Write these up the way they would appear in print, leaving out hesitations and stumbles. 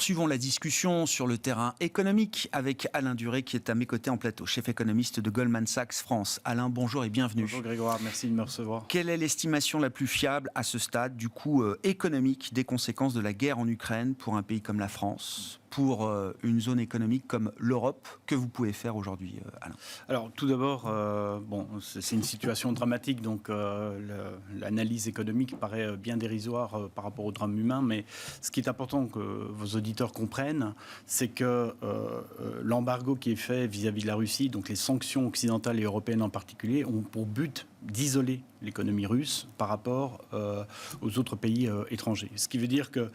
poursuivons la discussion sur le terrain économique avec Alain Duré qui est à mes côtés en plateau, chef économiste de Goldman Sachs France. Alain, bonjour et bienvenue. Bonjour Grégoire, merci de me recevoir. Quelle est l'estimation la plus fiable à ce stade du coût économique des conséquences de la guerre en Ukraine pour un pays comme la France, pour une zone économique comme l'Europe? Que vous pouvez faire aujourd'hui, Alain? Alors tout d'abord, c'est une situation dramatique, donc l'analyse économique paraît bien dérisoire par rapport au drame humain, mais ce qui est important que vos auditeurs comprennent, c'est que l'embargo qui est fait vis-à-vis de la Russie, donc les sanctions occidentales et européennes en particulier, ont pour but d'isoler l'économie russe par rapport aux autres pays étrangers. Ce qui veut dire que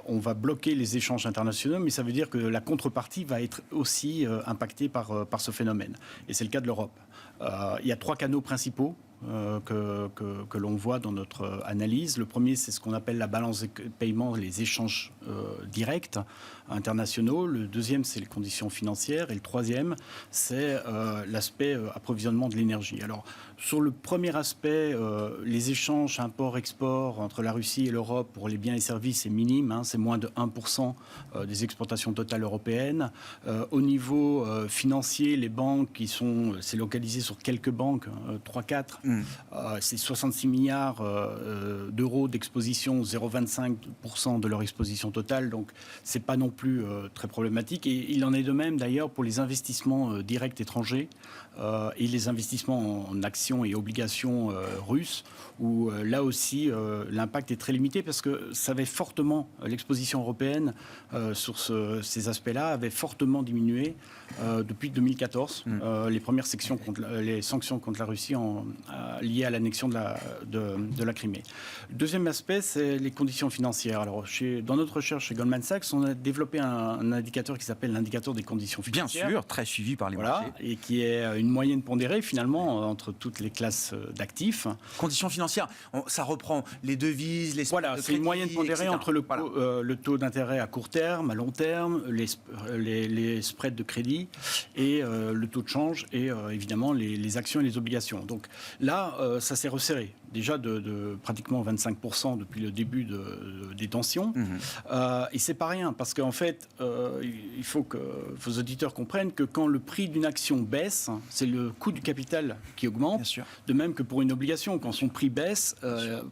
on va bloquer les échanges internationaux, mais ça veut dire que la contrepartie va être aussi impactée par ce phénomène. Et c'est le cas de l'Europe. Il y a 3 canaux principaux que l'on voit dans notre analyse. Le premier, c'est ce qu'on appelle la balance de paiement, les échanges directs internationaux. Le deuxième, c'est les conditions financières. Et le troisième, c'est l'aspect approvisionnement de l'énergie. Alors, sur le premier aspect, les échanges import-export entre la Russie et l'Europe pour les biens et services est minime. C'est moins de 1% des exportations totales européennes. Au niveau financier, les banques, c'est localisé sur quelques banques, 3-4. C'est 66 milliards d'euros d'exposition, 0,25% de leur exposition totale, donc c'est pas non plus très problématique. Et il en est de même d'ailleurs pour les investissements directs étrangers et les investissements en actions et obligations russes, où là aussi l'impact est très limité parce que ça avait fortement, l'exposition européenne sur ces aspects-là avait fortement diminué depuis 2014. Les premières les sanctions contre la Russie liées à l'annexion de la Crimée. Le deuxième aspect, c'est les conditions financières. Alors, dans notre recherche chez Goldman Sachs, on a développé un indicateur qui s'appelle l'indicateur des conditions financières. Bien sûr, très suivi par les marchés. Et qui est une moyenne pondérée, finalement, entre toutes les classes d'actifs. Conditions financières, ça reprend les devises, les spreads de crédit, c'est une moyenne pondérée entre le taux d'intérêt à court terme, à long terme, les spreads de crédit et le taux de change et évidemment les actions et les obligations. Donc là, ça s'est resserré. Déjà de pratiquement 25% depuis le début des tensions. Et c'est pas rien, parce qu'en fait, il faut que vos auditeurs comprennent que quand le prix d'une action baisse, c'est le coût du capital qui augmente. Bien sûr. De même que pour une obligation, quand son prix baisse,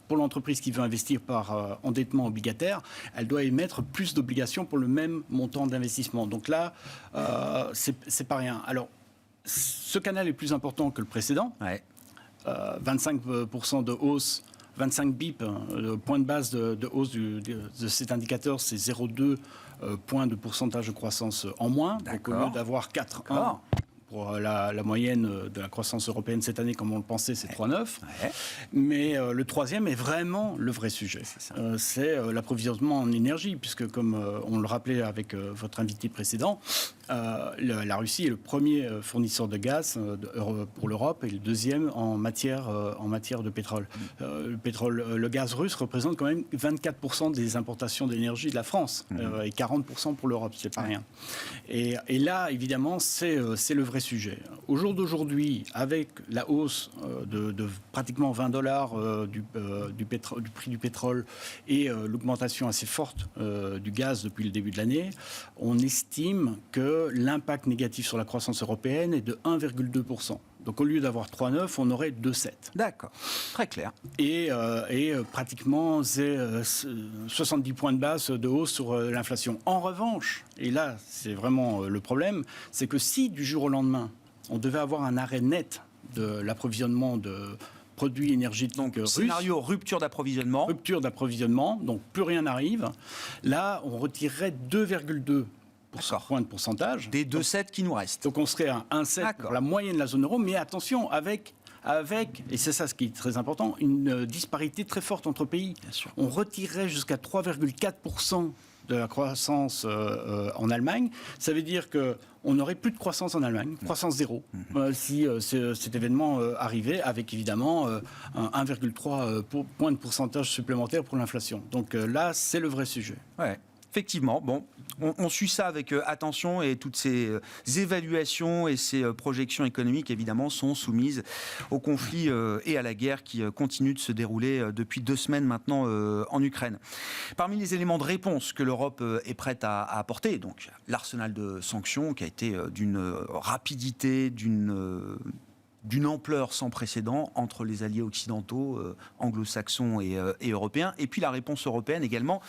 pour l'entreprise qui veut investir par endettement obligataire, elle doit émettre plus d'obligations pour le même montant d'investissement. Donc là, c'est pas rien. Alors, ce canal est plus important que le précédent. Ouais. 25% de hausse, 25 bips, le point de base de hausse de cet indicateur, c'est 0,2 points de pourcentage de croissance en moins. Donc au lieu d'avoir 4,1 pour la moyenne de la croissance européenne cette année, comme on le pensait, c'est 3,9. Ouais. Mais le troisième est vraiment le vrai sujet. C'est l'approvisionnement en énergie, puisque comme on le rappelait avec votre invité précédent, la Russie est le premier fournisseur de gaz pour l'Europe et le deuxième en matière de pétrole. Le gaz russe représente quand même 24% des importations d'énergie de la France et 40% pour l'Europe, c'est pas rien. Et là, évidemment, c'est le vrai sujet. Au jour d'aujourd'hui, avec la hausse de pratiquement $20 du prix du pétrole et l'augmentation assez forte du gaz depuis le début de l'année, on estime que l'impact négatif sur la croissance européenne est de 1,2%. Donc au lieu d'avoir 3,9, on aurait 2,7. D'accord, très clair. Et pratiquement 70 points de base de hausse sur l'inflation. En revanche, et là c'est vraiment le problème, c'est que si du jour au lendemain, on devait avoir un arrêt net de l'approvisionnement de produits énergétiques russes. Scénario rupture d'approvisionnement. Rupture d'approvisionnement, donc plus rien n'arrive. Là, on retirerait 2,2 points de pourcentage. Des 2,7 qui nous restent. Donc on serait à 1,7 pour la moyenne de la zone euro, mais attention, avec, et c'est ça ce qui est très important, une disparité très forte entre pays. Bien sûr. On retirerait jusqu'à 3,4% de la croissance en Allemagne. Ça veut dire qu'on n'aurait plus de croissance en Allemagne, croissance zéro, si cet événement arrivait, avec évidemment 1,3 point de pourcentage supplémentaire pour l'inflation. Donc là, c'est le vrai sujet. Ouais. Effectivement, bon, on suit ça avec attention et toutes ces évaluations et ces projections économiques, évidemment, sont soumises au conflit et à la guerre qui continue de se dérouler depuis 2 semaines maintenant en Ukraine. Parmi les éléments de réponse que l'Europe est prête à apporter, donc l'arsenal de sanctions qui a été d'une rapidité, d'une ampleur sans précédent entre les alliés occidentaux, anglo-saxons et européens, et puis la réponse européenne également.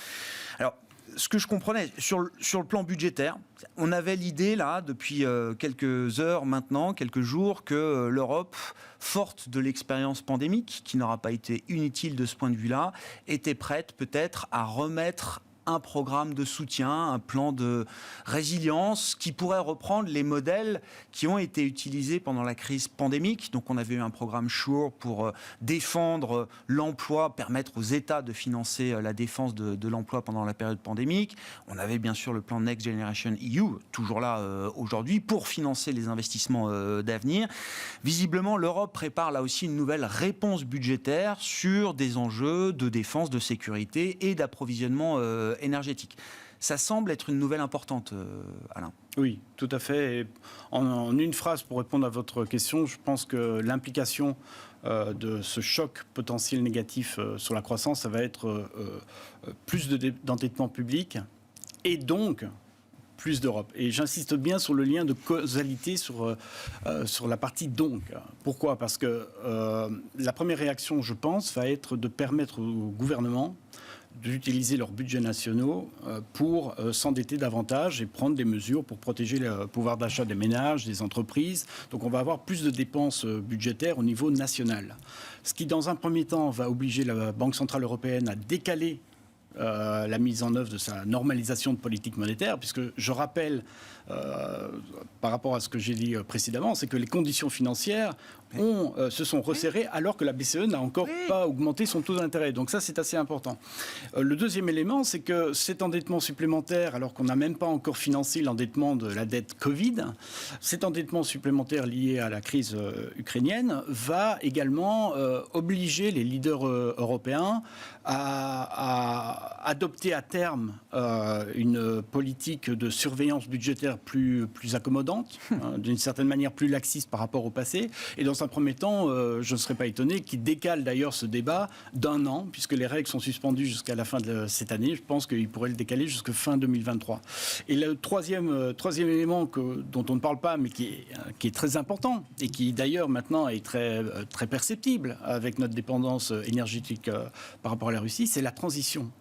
Alors, ce que je comprenais, sur le plan budgétaire, on avait l'idée, là, depuis quelques heures maintenant, quelques jours, que l'Europe, forte de l'expérience pandémique, qui n'aura pas été inutile de ce point de vue-là, était prête peut-être à remettre un programme de soutien, un plan de résilience qui pourrait reprendre les modèles qui ont été utilisés pendant la crise pandémique. Donc on avait eu un programme SURE pour défendre l'emploi, permettre aux États de financer la défense de l'emploi pendant la période pandémique. On avait bien sûr le plan Next Generation EU, toujours là aujourd'hui, pour financer les investissements d'avenir. Visiblement, l'Europe prépare là aussi une nouvelle réponse budgétaire sur des enjeux de défense, de sécurité et d'approvisionnement énergétique. Ça semble être une nouvelle importante, Alain. Oui, tout à fait. Et en une phrase, pour répondre à votre question, je pense que l'implication de ce choc potentiel négatif sur la croissance, ça va être plus d'endettement public et donc plus d'Europe. Et j'insiste bien sur le lien de causalité sur la partie donc. Pourquoi ? Parce que la première réaction, je pense, va être de permettre au gouvernement d'utiliser leurs budgets nationaux pour s'endetter davantage et prendre des mesures pour protéger le pouvoir d'achat des ménages, des entreprises. Donc on va avoir plus de dépenses budgétaires au niveau national. Ce qui, dans un premier temps, va obliger la Banque centrale européenne à décaler la mise en œuvre de sa normalisation de politique monétaire, puisque je rappelle, par rapport à ce que j'ai dit précédemment, c'est que les conditions financières se sont resserrées alors que la BCE n'a encore pas augmenté son taux d'intérêt. Donc ça, c'est assez important. Le deuxième élément, c'est que cet endettement supplémentaire, alors qu'on n'a même pas encore financé l'endettement de la dette Covid, cet endettement supplémentaire lié à la crise ukrainienne va également obliger les leaders européens à adopter à terme une politique de surveillance budgétaire plus accommodante, d'une certaine manière plus laxiste par rapport au passé. Et dans un premier temps, je ne serais pas étonné qu'ils décalent d'ailleurs ce débat d'1 an, puisque les règles sont suspendues jusqu'à la fin de cette année. Je pense qu'ils pourraient le décaler jusqu'à fin 2023. Et le troisième élément dont on ne parle pas, mais qui est très important, et qui d'ailleurs maintenant est très perceptible avec notre dépendance énergétique par rapport à la Russie, c'est la transition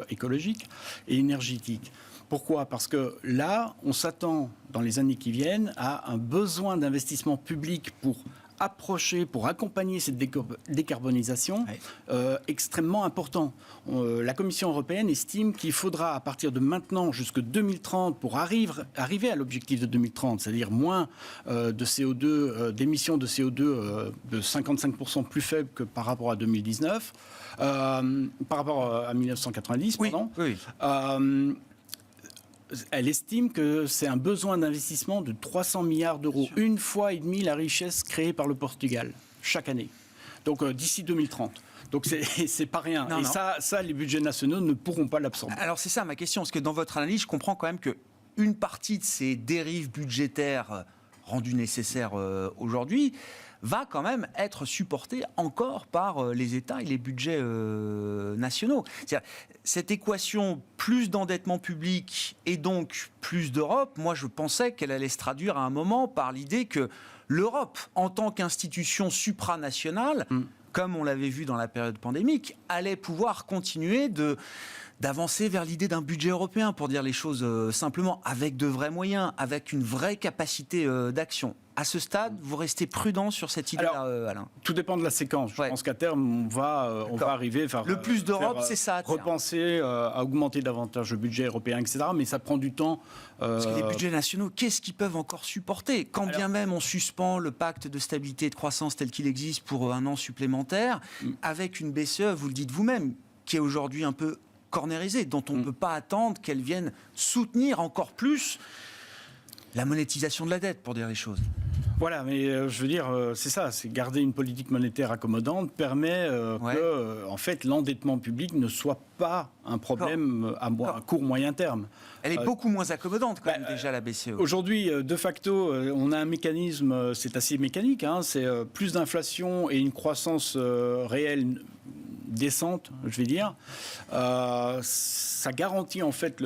écologique et énergétique. Pourquoi ? Parce que là, on s'attend dans les années qui viennent à un besoin d'investissement public pour accompagner cette décarbonisation extrêmement important. La Commission européenne estime qu'il faudra, à partir de maintenant jusqu'en 2030, pour arriver à l'objectif de 2030, c'est-à-dire moins de CO2, d'émissions de CO2 de 55% plus faibles que par rapport à 2019, par rapport à 1990, pardon. Oui. Elle estime que c'est un besoin d'investissement de 300 milliards d'euros, 1,5 fois la richesse créée par le Portugal chaque année. Donc d'ici 2030. Donc c'est pas rien. Non. Ça, les budgets nationaux ne pourront pas l'absorber. Alors c'est ça ma question, parce que dans votre analyse, je comprends quand même que une partie de ces dérives budgétaires rendues nécessaires aujourd'hui va quand même être supportée encore par les États et les budgets nationaux. C'est-à-dire, cette équation plus d'endettement public et donc plus d'Europe, moi je pensais qu'elle allait se traduire à un moment par l'idée que l'Europe, en tant qu'institution supranationale, comme on l'avait vu dans la période pandémique, allait pouvoir continuer d'avancer vers l'idée d'un budget européen, pour dire les choses simplement, avec de vrais moyens, avec une vraie capacité d'action. À ce stade, vous restez prudent sur cette idée-là, Alain? Tout dépend de la séquence. Je pense qu'à terme, on va arriver à le plus d'Europe, c'est ça. Repenser à augmenter davantage le budget européen, etc. Mais ça prend du temps. Parce que les budgets nationaux, qu'est-ce qu'ils peuvent encore supporter? Quand bien même on suspend le pacte de stabilité et de croissance tel qu'il existe pour 1 an supplémentaire, avec une BCE, vous le dites vous-même, qui est aujourd'hui un peu cornérisée, dont on ne peut pas attendre qu'elle vienne soutenir encore plus la monétisation de la dette, pour dire les choses. Voilà, mais je veux dire, c'est ça, c'est garder une politique monétaire accommodante permet que, en fait, l'endettement public ne soit pas un problème à court moyen terme. Elle est beaucoup moins accommodante quand même déjà, la BCE. Aujourd'hui, de facto, on a un mécanisme, c'est assez mécanique, c'est plus d'inflation et une croissance réelle décente, je vais dire. Ça garantit en fait,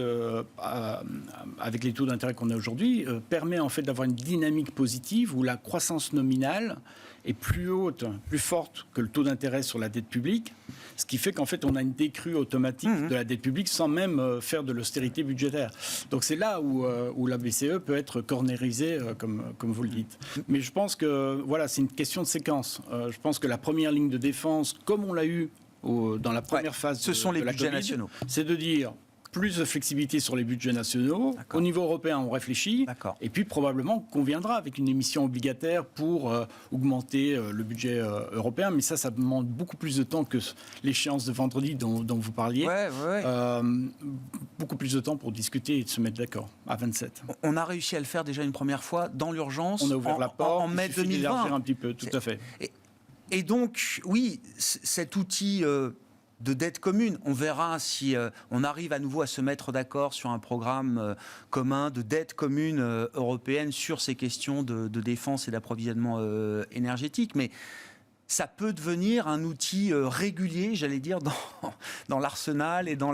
avec les taux d'intérêt qu'on a aujourd'hui, permet en fait d'avoir une dynamique positive où la croissance nominale est plus haute, plus forte que le taux d'intérêt sur la dette publique, ce qui fait qu'en fait on a une décrue automatique de la dette publique sans même faire de l'austérité budgétaire. Donc c'est là où la BCE peut être cornérisée, comme vous le dites. Mais je pense que voilà, c'est une question de séquence. Je pense que la première ligne de défense, comme on l'a eu dans la première phase ce sont les budgets nationaux. C'est de dire plus de flexibilité sur les budgets nationaux. Au niveau européen, on réfléchit. Et puis probablement qu'on viendra avec une émission obligataire pour augmenter le budget européen. Mais ça demande beaucoup plus de temps que l'échéance de vendredi dont vous parliez. Beaucoup plus de temps pour discuter et de se mettre d'accord à 27. On a réussi à le faire déjà une première fois dans l'urgence. On a ouvert la porte en mai 2020. Un petit peu, tout à fait. Et donc, oui, cet outil de dette commune, on verra si on arrive à nouveau à se mettre d'accord sur un programme commun de dette commune européenne sur ces questions de défense et d'approvisionnement énergétique. Mais ça peut devenir un outil régulier, j'allais dire, dans l'arsenal et dans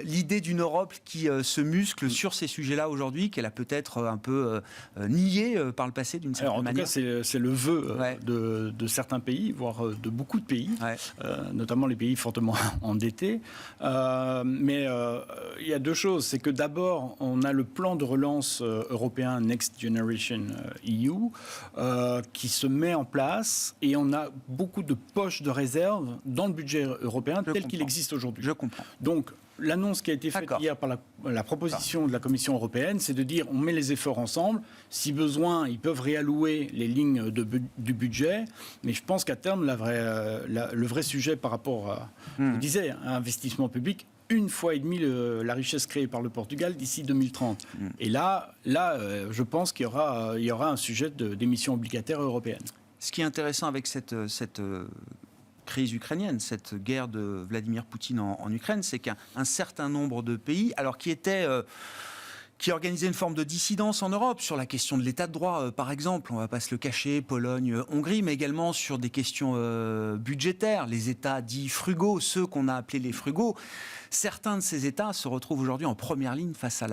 l'idée d'une Europe qui se muscle sur ces sujets-là aujourd'hui, qu'elle a peut-être un peu nié par le passé d'une certaine manière. En tout cas, c'est le vœu de certains pays, voire de beaucoup de pays, notamment les pays fortement endettés. Mais il y a deux choses. C'est que d'abord, on a le plan de relance européen Next Generation EU qui se met en place. Et on a beaucoup de poches de réserve dans le budget européen tel qu'il existe aujourd'hui. Je comprends. Donc, l'annonce qui a été faite hier par la proposition de la Commission européenne, c'est de dire on met les efforts ensemble. Si besoin, ils peuvent réallouer les lignes du budget. Mais je pense qu'à terme, le vrai sujet par rapport à, je disais, à investissement public, une fois et demie la richesse créée par le Portugal d'ici 2030. Et là, je pense qu'il y aura un sujet d'émission obligataire européenne. Ce qui est intéressant avec cette crise ukrainienne, cette guerre de Vladimir Poutine en Ukraine, c'est qu'un certain nombre de pays, alors qui organisaient une forme de dissidence en Europe sur la question de l'état de droit, par exemple, on ne va pas se le cacher, Pologne, Hongrie, mais également sur des questions budgétaires, les États dits frugaux, ceux qu'on a appelés les frugaux. Certains de ces États se retrouvent aujourd'hui en première ligne face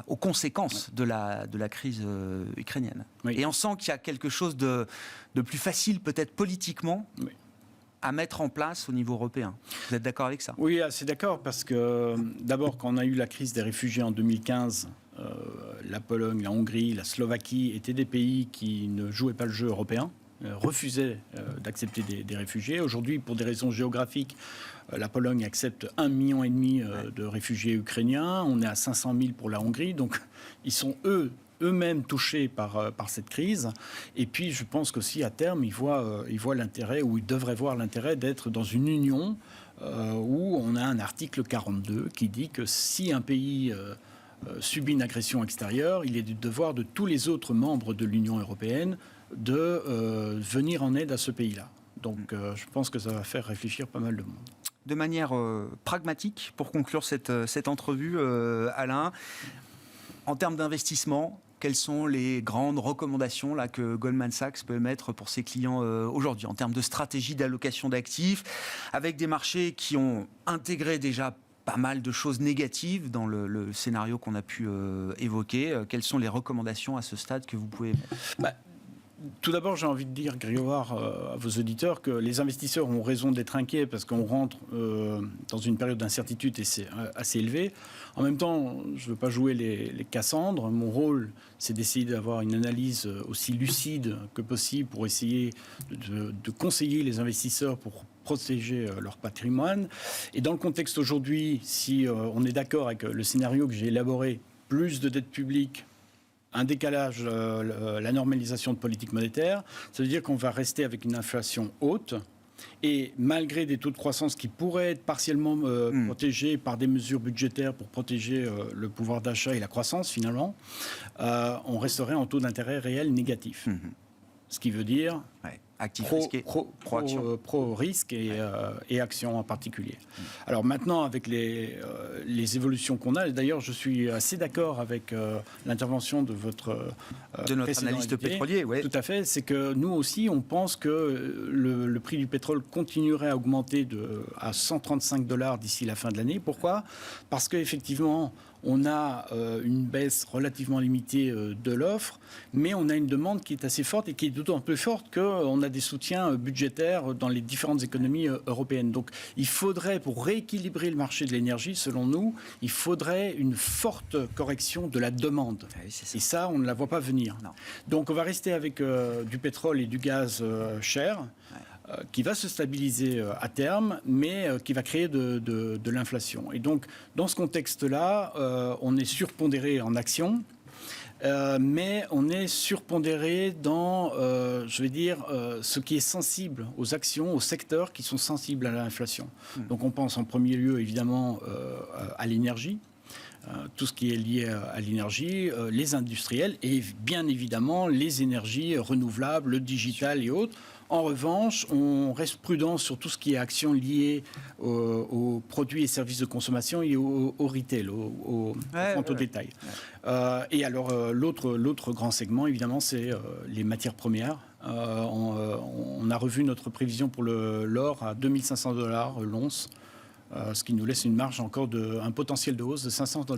aux conséquences de la crise ukrainienne. Oui. Et on sent qu'il y a quelque chose de plus facile, peut-être politiquement, à mettre en place au niveau européen. Vous êtes d'accord avec ça ? Oui, assez d'accord, parce que d'abord, quand on a eu la crise des réfugiés en 2015, la Pologne, la Hongrie, la Slovaquie étaient des pays qui ne jouaient pas le jeu européen, refusaient d'accepter des réfugiés. Aujourd'hui, pour des raisons géographiques, la Pologne accepte 1,5 million de réfugiés ukrainiens. On est à 500 000 pour la Hongrie. Donc, ils sont eux-mêmes touchés par cette crise. Et puis, je pense qu'aussi, à terme, ils voient l'intérêt, ou ils devraient voir l'intérêt d'être dans une union où on a un article 42 qui dit que si un pays subit une agression extérieure, il est du devoir de tous les autres membres de l'Union européenne de venir en aide à ce pays-là. Donc, je pense que ça va faire réfléchir pas mal de monde. De manière pragmatique, pour conclure cette entrevue, Alain, en termes d'investissement, quelles sont les grandes recommandations là, que Goldman Sachs peut mettre pour ses clients aujourd'hui, en termes de stratégie d'allocation d'actifs, avec des marchés qui ont intégré déjà pas mal de choses négatives dans le scénario qu'on a pu évoquer. Quelles sont les recommandations à ce stade que vous pouvez mettre ? Tout d'abord, j'ai envie de dire, Grégoire, à vos auditeurs, que les investisseurs ont raison d'être inquiets parce qu'on rentre dans une période d'incertitude assez élevée. En même temps, je ne veux pas jouer les Cassandres. Mon rôle, c'est d'essayer d'avoir une analyse aussi lucide que possible pour essayer de conseiller les investisseurs pour protéger leur patrimoine. Et dans le contexte aujourd'hui, si on est d'accord avec le scénario que j'ai élaboré, plus de dette publique, un décalage, la normalisation de politique monétaire, ça veut dire qu'on va rester avec une inflation haute Et malgré des taux de croissance qui pourraient être partiellement protégés par des mesures budgétaires pour protéger le pouvoir d'achat et la croissance, finalement, on resterait en taux d'intérêt réel négatif. Ce qui veut dire pro-risque et action en particulier. Alors maintenant, avec les évolutions qu'on a, et d'ailleurs je suis assez d'accord avec l'intervention de notre analyste pétrolier. Ouais. Tout à fait, c'est que nous aussi, on pense que le prix du pétrole continuerait à augmenter à $135 d'ici la fin de l'année. Pourquoi ? Parce qu'effectivement, on a une baisse relativement limitée de l'offre, mais on a une demande qui est assez forte et qui est d'autant plus forte qu'on a des soutiens budgétaires dans les différentes économies européennes. Donc il faudrait, pour rééquilibrer le marché de l'énergie, selon nous, il faudrait une forte correction de la demande. Oui, ça. Et ça, on ne la voit pas venir. Non. Donc on va rester avec du pétrole et du gaz cher. Qui va se stabiliser à terme, mais qui va créer de l'inflation. Et donc, dans ce contexte-là, on est surpondéré en actions, mais on est surpondéré dans, ce qui est sensible aux actions, aux secteurs qui sont sensibles à l'inflation. Donc, on pense en premier lieu, évidemment, à l'énergie. Tout ce qui est lié à l'énergie, les industriels et bien évidemment les énergies renouvelables, le digital et autres. En revanche, on reste prudent sur tout ce qui est actions liées aux produits et services de consommation et au retail, aux ventes au détail. Et alors, l'autre grand segment, évidemment, c'est les matières premières. On a revu notre prévision pour l'or à $2500 l'once. Ce qui nous laisse une marge encore un potentiel de hausse de $500.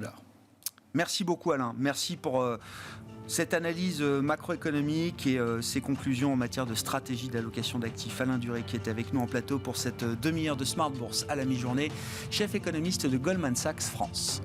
Merci beaucoup Alain, merci pour cette analyse macroéconomique et ses conclusions en matière de stratégie d'allocation d'actifs. Alain Duré qui était avec nous en plateau pour cette demi-heure de Smart Bourse à la mi-journée, chef économiste de Goldman Sachs France.